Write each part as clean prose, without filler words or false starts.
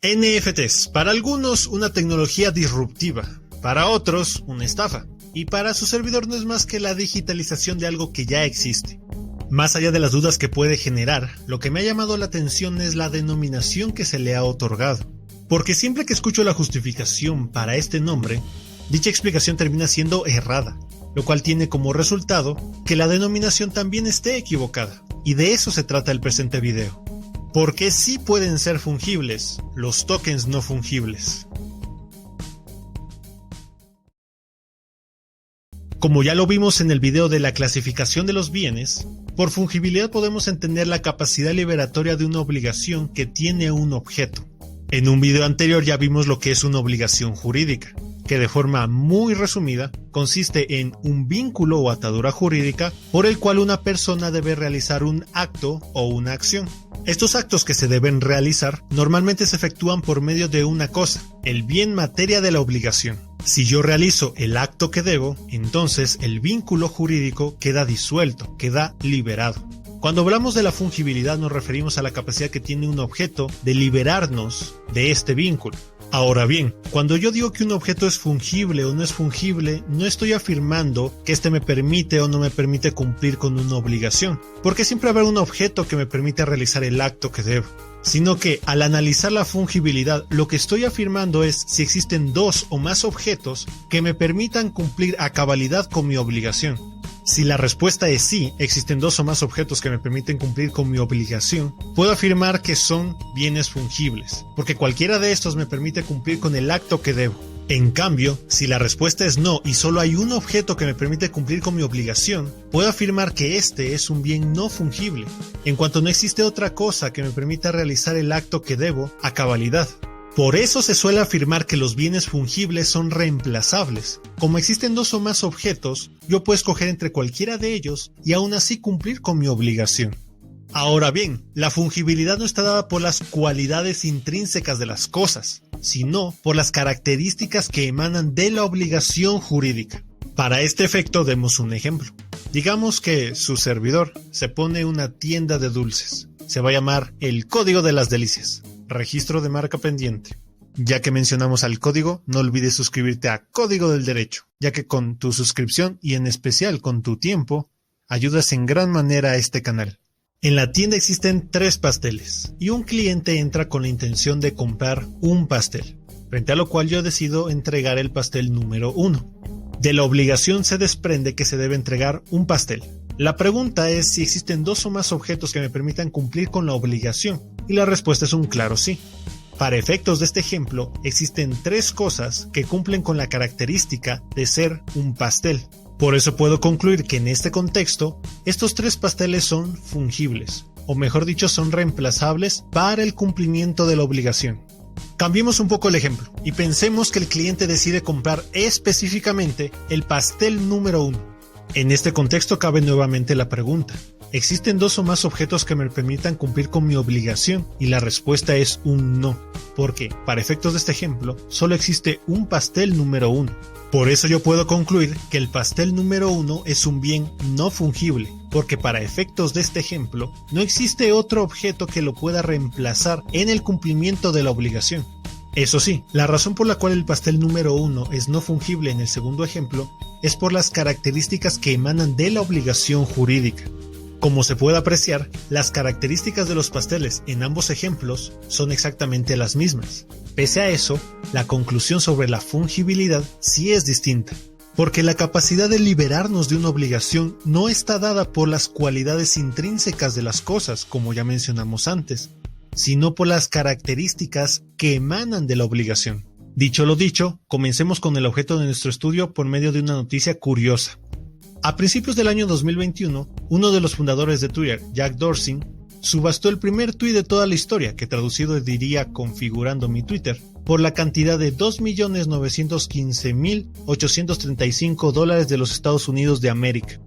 NFTs, para algunos una tecnología disruptiva, para otros una estafa, y para su servidor no es más que la digitalización de algo que ya existe. Más allá de las dudas que puede generar, lo que me ha llamado la atención es la denominación que se le ha otorgado, porque siempre que escucho la justificación para este nombre, dicha explicación termina siendo errada, lo cual tiene como resultado que la denominación también esté equivocada, y de eso se trata el presente video. Porque sí pueden ser fungibles los tokens no fungibles. Como ya lo vimos en el video de la clasificación de los bienes, por fungibilidad podemos entender la capacidad liberatoria de una obligación que tiene un objeto. En un video anterior ya vimos lo que es una obligación jurídica, que de forma muy resumida consiste en un vínculo o atadura jurídica por el cual una persona debe realizar un acto o una acción. Estos actos que se deben realizar normalmente se efectúan por medio de una cosa, el bien materia de la obligación. Si yo realizo el acto que debo, entonces el vínculo jurídico queda disuelto, queda liberado. Cuando hablamos de la fungibilidad nos referimos a la capacidad que tiene un objeto de liberarnos de este vínculo. Ahora bien, cuando yo digo que un objeto es fungible o no es fungible, no estoy afirmando que este me permite o no me permite cumplir con una obligación, porque siempre habrá un objeto que me permite realizar el acto que debo, sino que al analizar la fungibilidad, lo que estoy afirmando es si existen dos o más objetos que me permitan cumplir a cabalidad con mi obligación. Si la respuesta es sí, existen dos o más objetos que me permiten cumplir con mi obligación, puedo afirmar que son bienes fungibles, porque cualquiera de estos me permite cumplir con el acto que debo. En cambio, si la respuesta es no y solo hay un objeto que me permite cumplir con mi obligación, puedo afirmar que este es un bien no fungible, en cuanto no existe otra cosa que me permita realizar el acto que debo a cabalidad. Por eso se suele afirmar que los bienes fungibles son reemplazables. Como existen dos o más objetos, yo puedo escoger entre cualquiera de ellos y aún así cumplir con mi obligación. Ahora bien, la fungibilidad no está dada por las cualidades intrínsecas de las cosas, sino por las características que emanan de la obligación jurídica. Para este efecto demos un ejemplo. Digamos que su servidor se pone una tienda de dulces. Se va a llamar El Código de las Delicias. Registro de marca pendiente. Ya que mencionamos al código, no olvides suscribirte a Código del Derecho, ya que con tu suscripción y en especial con tu tiempo, ayudas en gran manera a este canal. En la tienda existen 3 pasteles y un cliente entra con la intención de comprar un pastel, frente a lo cual yo decido entregar el pastel número 1. De la obligación se desprende que se debe entregar un pastel. La pregunta es si existen dos o más objetos que me permitan cumplir con la obligación, y la respuesta es un claro sí. Para efectos de este ejemplo, existen 3 cosas que cumplen con la característica de ser un pastel. Por eso puedo concluir que en este contexto, estos 3 pasteles son fungibles, o mejor dicho, son reemplazables para el cumplimiento de la obligación. Cambiemos un poco el ejemplo, y pensemos que el cliente decide comprar específicamente el pastel número 1. En este contexto cabe nuevamente la pregunta, ¿existen dos o más objetos que me permitan cumplir con mi obligación? Y la respuesta es un no, porque, para efectos de este ejemplo, solo existe un pastel número 1. Por eso yo puedo concluir que el pastel número 1 es un bien no fungible, porque para efectos de este ejemplo, no existe otro objeto que lo pueda reemplazar en el cumplimiento de la obligación. Eso sí, la razón por la cual el pastel número 1 es no fungible en el segundo ejemplo es por las características que emanan de la obligación jurídica. Como se puede apreciar, las características de los pasteles en ambos ejemplos son exactamente las mismas. Pese a eso, la conclusión sobre la fungibilidad sí es distinta, porque la capacidad de liberarnos de una obligación no está dada por las cualidades intrínsecas de las cosas, como ya mencionamos antes, sino por las características que emanan de la obligación. Dicho lo dicho, comencemos con el objeto de nuestro estudio por medio de una noticia curiosa. A principios del año 2021, uno de los fundadores de Twitter, Jack Dorsey, subastó el primer tuit de toda la historia, que traducido diría configurando mi Twitter, por la cantidad de $2.915.835 de los Estados Unidos de América.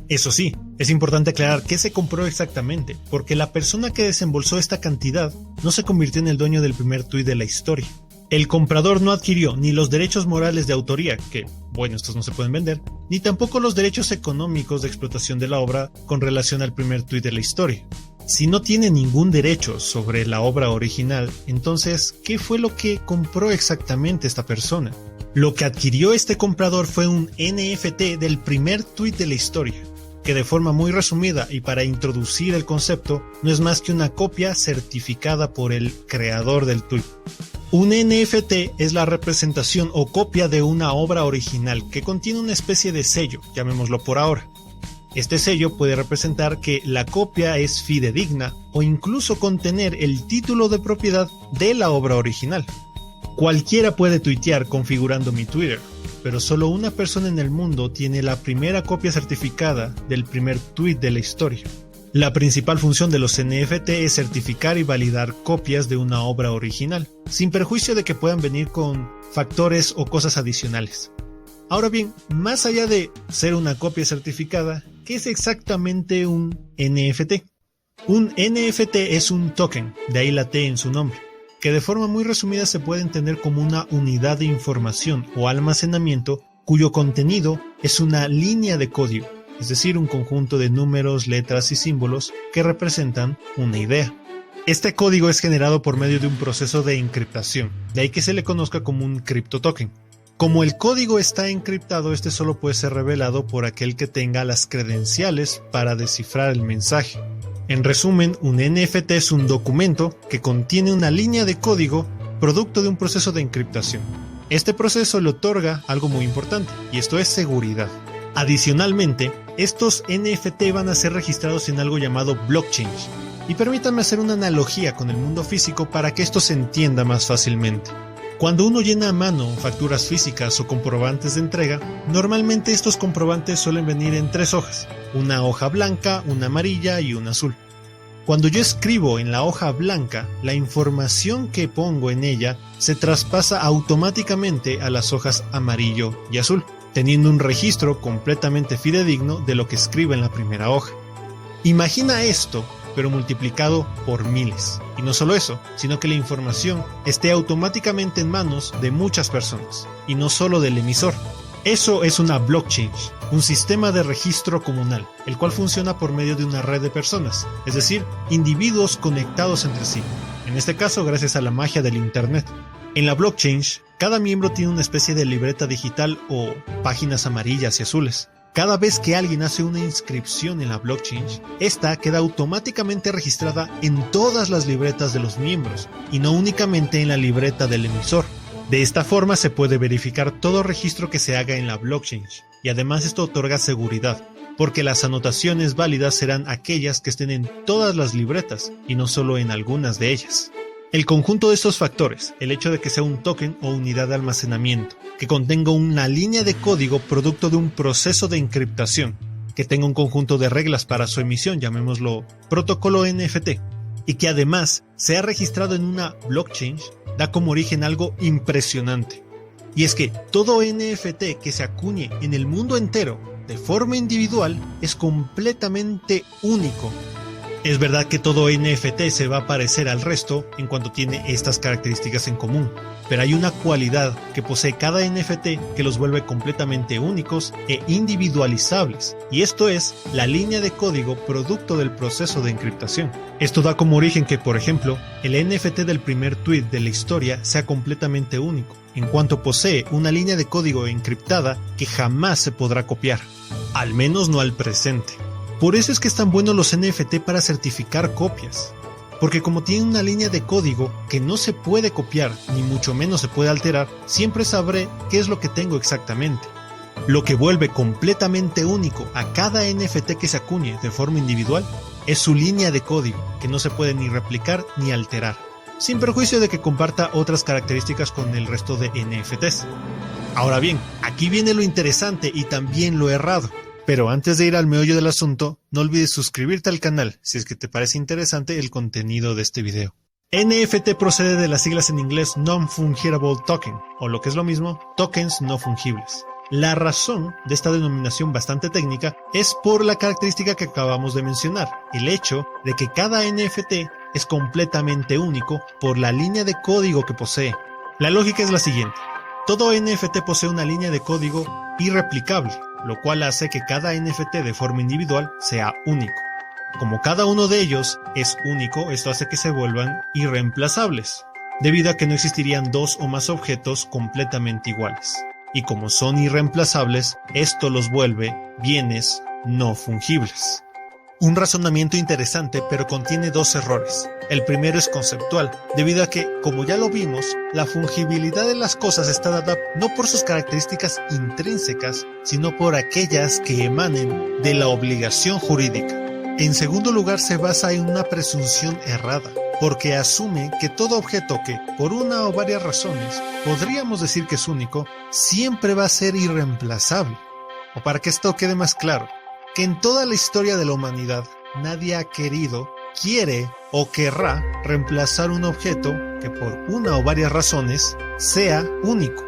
Eso sí, es importante aclarar qué se compró exactamente, porque la persona que desembolsó esta cantidad no se convirtió en el dueño del primer tuit de la historia. El comprador no adquirió ni los derechos morales de autoría, que, bueno, estos no se pueden vender, ni tampoco los derechos económicos de explotación de la obra con relación al primer tuit de la historia. Si no tiene ningún derecho sobre la obra original, entonces, ¿qué fue lo que compró exactamente esta persona? Lo que adquirió este comprador fue un NFT del primer tweet de la historia, que de forma muy resumida y para introducir el concepto, no es más que una copia certificada por el creador del tweet. Un NFT es la representación o copia de una obra original que contiene una especie de sello, llamémoslo por ahora. Este sello puede representar que la copia es fidedigna o incluso contener el título de propiedad de la obra original. Cualquiera puede tuitear configurando mi Twitter, pero solo una persona en el mundo tiene la primera copia certificada del primer tweet de la historia. La principal función de los NFT es certificar y validar copias de una obra original, sin perjuicio de que puedan venir con factores o cosas adicionales. Ahora bien, más allá de ser una copia certificada, ¿qué es exactamente un NFT? Un NFT es un token, de ahí la T en su nombre, que de forma muy resumida se puede entender como una unidad de información o almacenamiento cuyo contenido es una línea de código, es decir, un conjunto de números, letras y símbolos que representan una idea. Este código es generado por medio de un proceso de encriptación, de ahí que se le conozca como un criptotoken. Como el código está encriptado, este solo puede ser revelado por aquel que tenga las credenciales para descifrar el mensaje. En resumen, un NFT es un documento que contiene una línea de código producto de un proceso de encriptación. Este proceso le otorga algo muy importante, y esto es seguridad. Adicionalmente, estos NFT van a ser registrados en algo llamado blockchain. Y permítanme hacer una analogía con el mundo físico para que esto se entienda más fácilmente. Cuando uno llena a mano facturas físicas o comprobantes de entrega, normalmente estos comprobantes suelen venir en 3 hojas, una hoja blanca, una amarilla y una azul. Cuando yo escribo en la hoja blanca, la información que pongo en ella se traspasa automáticamente a las hojas amarillo y azul, teniendo un registro completamente fidedigno de lo que escribo en la primera hoja. Imagina esto, pero multiplicado por miles. Y no solo eso, sino que la información esté automáticamente en manos de muchas personas, y no solo del emisor. Eso es una blockchain, un sistema de registro comunal, el cual funciona por medio de una red de personas, es decir, individuos conectados entre sí, en este caso gracias a la magia del Internet. En la blockchain, cada miembro tiene una especie de libreta digital o páginas amarillas y azules. Cada vez que alguien hace una inscripción en la blockchain, esta queda automáticamente registrada en todas las libretas de los miembros, y no únicamente en la libreta del emisor. De esta forma se puede verificar todo registro que se haga en la blockchain, y además esto otorga seguridad, porque las anotaciones válidas serán aquellas que estén en todas las libretas, y no solo en algunas de ellas. El conjunto de estos factores, el hecho de que sea un token o unidad de almacenamiento, que contenga una línea de código producto de un proceso de encriptación, que tenga un conjunto de reglas para su emisión, llamémoslo protocolo NFT, y que además sea registrado en una blockchain, da como origen algo impresionante. Y es que todo NFT que se acuñe en el mundo entero de forma individual es completamente único. Es verdad que todo NFT se va a parecer al resto en cuanto tiene estas características en común, pero hay una cualidad que posee cada NFT que los vuelve completamente únicos e individualizables, y esto es la línea de código producto del proceso de encriptación. Esto da como origen que, por ejemplo, el NFT del primer tweet de la historia sea completamente único, en cuanto posee una línea de código encriptada que jamás se podrá copiar, al menos no al presente. Por eso es que están buenos los NFT para certificar copias, porque como tienen una línea de código que no se puede copiar ni mucho menos se puede alterar, siempre sabré qué es lo que tengo exactamente. Lo que vuelve completamente único a cada NFT que se acuñe de forma individual es su línea de código, que no se puede ni replicar ni alterar, sin perjuicio de que comparta otras características con el resto de NFTs. Ahora bien, aquí viene lo interesante y también lo errado. Pero antes de ir al meollo del asunto, no olvides suscribirte al canal si es que te parece interesante el contenido de este video. NFT procede de las siglas en inglés Non-Fungible Token, o lo que es lo mismo, tokens no fungibles. La razón de esta denominación bastante técnica es por la característica que acabamos de mencionar, el hecho de que cada NFT es completamente único por la línea de código que posee. La lógica es la siguiente: todo NFT posee una línea de código irreplicable, lo cual hace que cada NFT de forma individual sea único. Como cada uno de ellos es único, esto hace que se vuelvan irreemplazables, debido a que no existirían dos o más objetos completamente iguales. Y como son irreemplazables, esto los vuelve bienes no fungibles. Un razonamiento interesante, pero contiene dos errores. El primero es conceptual, debido a que, como ya lo vimos, la fungibilidad de las cosas está dada no por sus características intrínsecas, sino por aquellas que emanen de la obligación jurídica. En segundo lugar, se basa en una presunción errada, porque asume que todo objeto que, por una o varias razones, podríamos decir que es único, siempre va a ser irreemplazable. O para que esto quede más claro, que en toda la historia de la humanidad, nadie ha querido, quiere o querrá reemplazar un objeto que por una o varias razones sea único.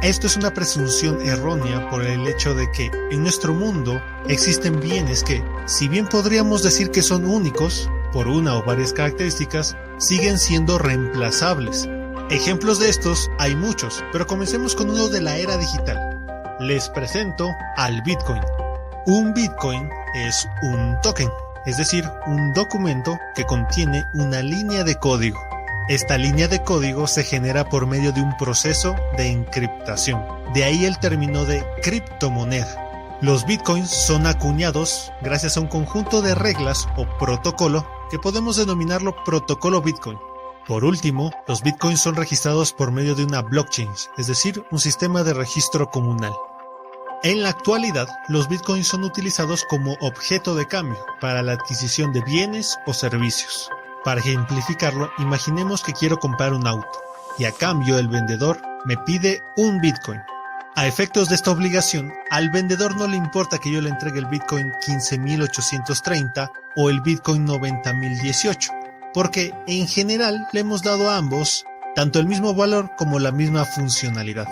Esto es una presunción errónea por el hecho de que en nuestro mundo existen bienes que, si bien podríamos decir que son únicos, por una o varias características, siguen siendo reemplazables. Ejemplos de estos hay muchos, pero comencemos con uno de la era digital. Les presento al Bitcoin. Un Bitcoin es un token, es decir, un documento que contiene una línea de código. Esta línea de código se genera por medio de un proceso de encriptación. De ahí el término de criptomoneda. Los bitcoins son acuñados gracias a un conjunto de reglas o protocolo que podemos denominarlo protocolo Bitcoin. Por último, los bitcoins son registrados por medio de una blockchain, es decir, un sistema de registro comunal. En la actualidad, los bitcoins son utilizados como objeto de cambio para la adquisición de bienes o servicios. Para ejemplificarlo, imaginemos que quiero comprar un auto y a cambio el vendedor me pide un Bitcoin. A efectos de esta obligación, al vendedor no le importa que yo le entregue el Bitcoin 15.830 o el Bitcoin 90.018, porque en general le hemos dado a ambos tanto el mismo valor como la misma funcionalidad.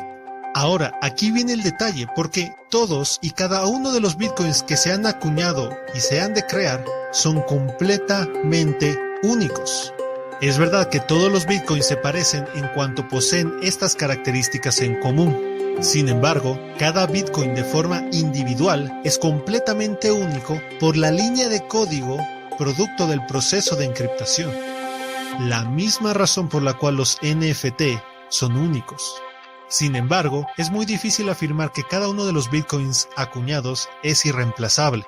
Ahora, aquí viene el detalle, porque todos y cada uno de los Bitcoins que se han acuñado y se han de crear son completamente únicos. Es verdad que todos los bitcoins se parecen en cuanto poseen estas características en común. Sin embargo, cada bitcoin de forma individual es completamente único por la línea de código producto del proceso de encriptación. La misma razón por la cual los NFT son únicos. Sin embargo, es muy difícil afirmar que cada uno de los bitcoins acuñados es irreemplazable.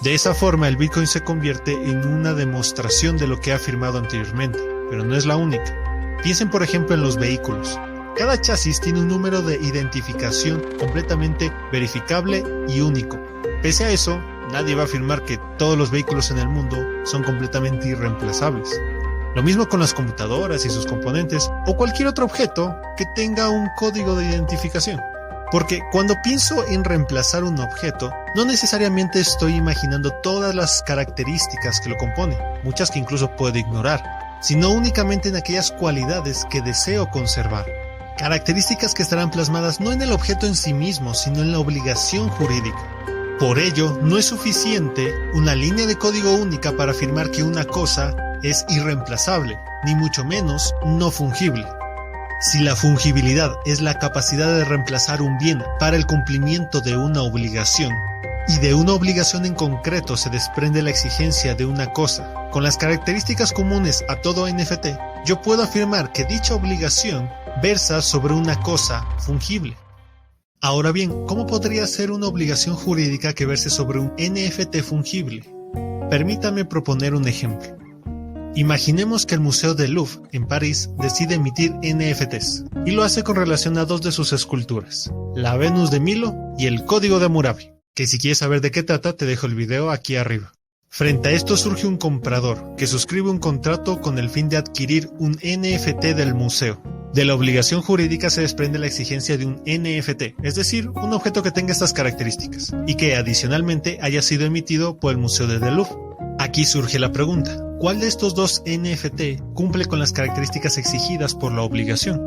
De esa forma, el Bitcoin se convierte en una demostración de lo que he afirmado anteriormente, pero no es la única. Piensen por ejemplo en los vehículos. Cada chasis tiene un número de identificación completamente verificable y único. Pese a eso, nadie va a afirmar que todos los vehículos en el mundo son completamente irreemplazables. Lo mismo con las computadoras y sus componentes, o cualquier otro objeto que tenga un código de identificación. Porque cuando pienso en reemplazar un objeto, no necesariamente estoy imaginando todas las características que lo componen, muchas que incluso puedo ignorar, sino únicamente en aquellas cualidades que deseo conservar. Características que estarán plasmadas no en el objeto en sí mismo, sino en la obligación jurídica. Por ello, no es suficiente una línea de código única para afirmar que una cosa es irreemplazable, ni mucho menos no fungible. Si la fungibilidad es la capacidad de reemplazar un bien para el cumplimiento de una obligación, y de una obligación en concreto se desprende la exigencia de una cosa, con las características comunes a todo NFT, yo puedo afirmar que dicha obligación versa sobre una cosa fungible. Ahora bien, ¿cómo podría ser una obligación jurídica que verse sobre un NFT fungible? Permítame proponer un ejemplo. Imaginemos que el Museo del Louvre, en París, decide emitir NFTs, y lo hace con relación a dos de sus esculturas, la Venus de Milo y el Código de Hammurabi, que si quieres saber de qué trata, te dejo el video aquí arriba. Frente a esto surge un comprador, que suscribe un contrato con el fin de adquirir un NFT del museo. De la obligación jurídica se desprende la exigencia de un NFT, es decir, un objeto que tenga estas características, y que adicionalmente haya sido emitido por el Museo del Louvre. Aquí surge la pregunta, ¿cuál de estos dos NFT cumple con las características exigidas por la obligación?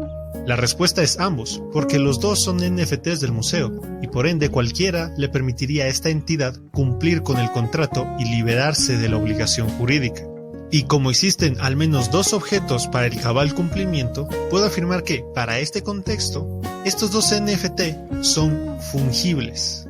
La respuesta es ambos, porque los dos son NFTs del museo, y por ende cualquiera le permitiría a esta entidad cumplir con el contrato y liberarse de la obligación jurídica. Y como existen al menos dos objetos para el cabal cumplimiento, puedo afirmar que, para este contexto, estos dos NFT son fungibles.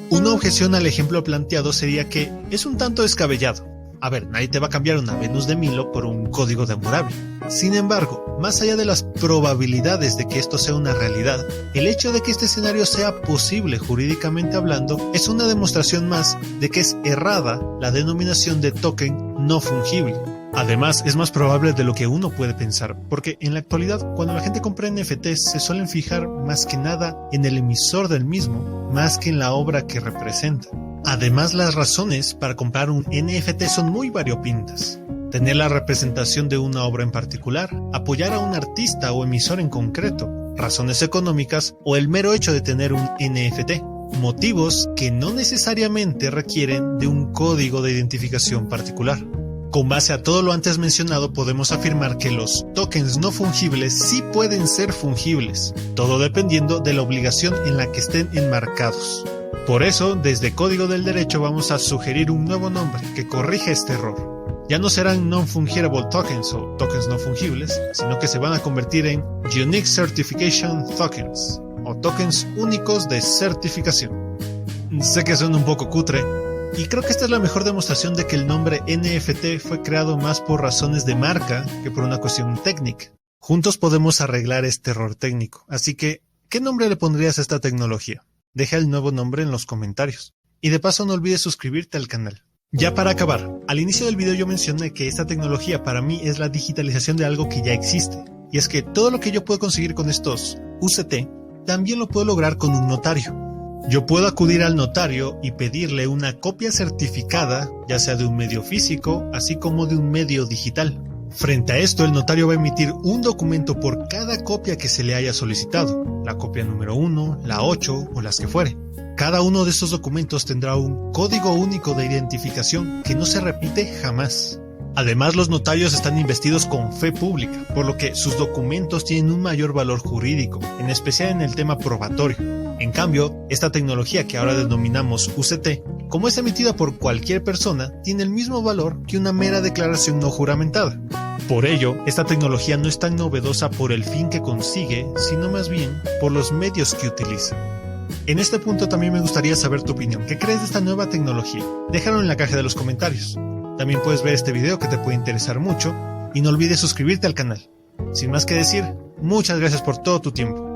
Una objeción al ejemplo planteado sería que es un tanto descabellado. A ver, nadie te va a cambiar una Venus de Milo por un código de Hammurabi. Sin embargo, más allá de las probabilidades de que esto sea una realidad, el hecho de que este escenario sea posible jurídicamente hablando es una demostración más de que es errada la denominación de token no fungible. Además, es más probable de lo que uno puede pensar, porque en la actualidad, cuando la gente compra NFTs, se suelen fijar más que nada en el emisor del mismo, más que en la obra que representa. Además, las razones para comprar un NFT son muy variopintas. Tener la representación de una obra en particular, apoyar a un artista o emisor en concreto, razones económicas o el mero hecho de tener un NFT. Motivos que no necesariamente requieren de un código de identificación particular. Con base a todo lo antes mencionado, podemos afirmar que los tokens no fungibles sí pueden ser fungibles, todo dependiendo de la obligación en la que estén enmarcados. Por eso, desde Código del Derecho vamos a sugerir un nuevo nombre que corrija este error. Ya no serán non-fungible tokens o tokens no fungibles, sino que se van a convertir en Unique Certification Tokens, o tokens únicos de certificación. Sé que suena un poco cutre, y creo que esta es la mejor demostración de que el nombre NFT fue creado más por razones de marca que por una cuestión técnica. Juntos podemos arreglar este error técnico, así que, ¿qué nombre le pondrías a esta tecnología? Deja el nuevo nombre en los comentarios. Y de paso no olvides suscribirte al canal. Ya para acabar, al inicio del video yo mencioné que esta tecnología para mí es la digitalización de algo que ya existe. Y es que todo lo que yo puedo conseguir con estos UCT, también lo puedo lograr con un notario. Yo puedo acudir al notario y pedirle una copia certificada, ya sea de un medio físico, así como de un medio digital. Frente a esto, el notario va a emitir un documento por cada copia que se le haya solicitado, la copia número 1, la 8 o las que fuere. Cada uno de estos documentos tendrá un código único de identificación que no se repite jamás. Además, los notarios están investidos con fe pública, por lo que sus documentos tienen un mayor valor jurídico, en especial en el tema probatorio. En cambio, esta tecnología que ahora denominamos UCT, como es emitida por cualquier persona, tiene el mismo valor que una mera declaración no juramentada. Por ello, esta tecnología no es tan novedosa por el fin que consigue, sino más bien por los medios que utiliza. En este punto también me gustaría saber tu opinión. ¿Qué crees de esta nueva tecnología? Déjalo en la caja de los comentarios. También puedes ver este video que te puede interesar mucho y no olvides suscribirte al canal. Sin más que decir, muchas gracias por todo tu tiempo.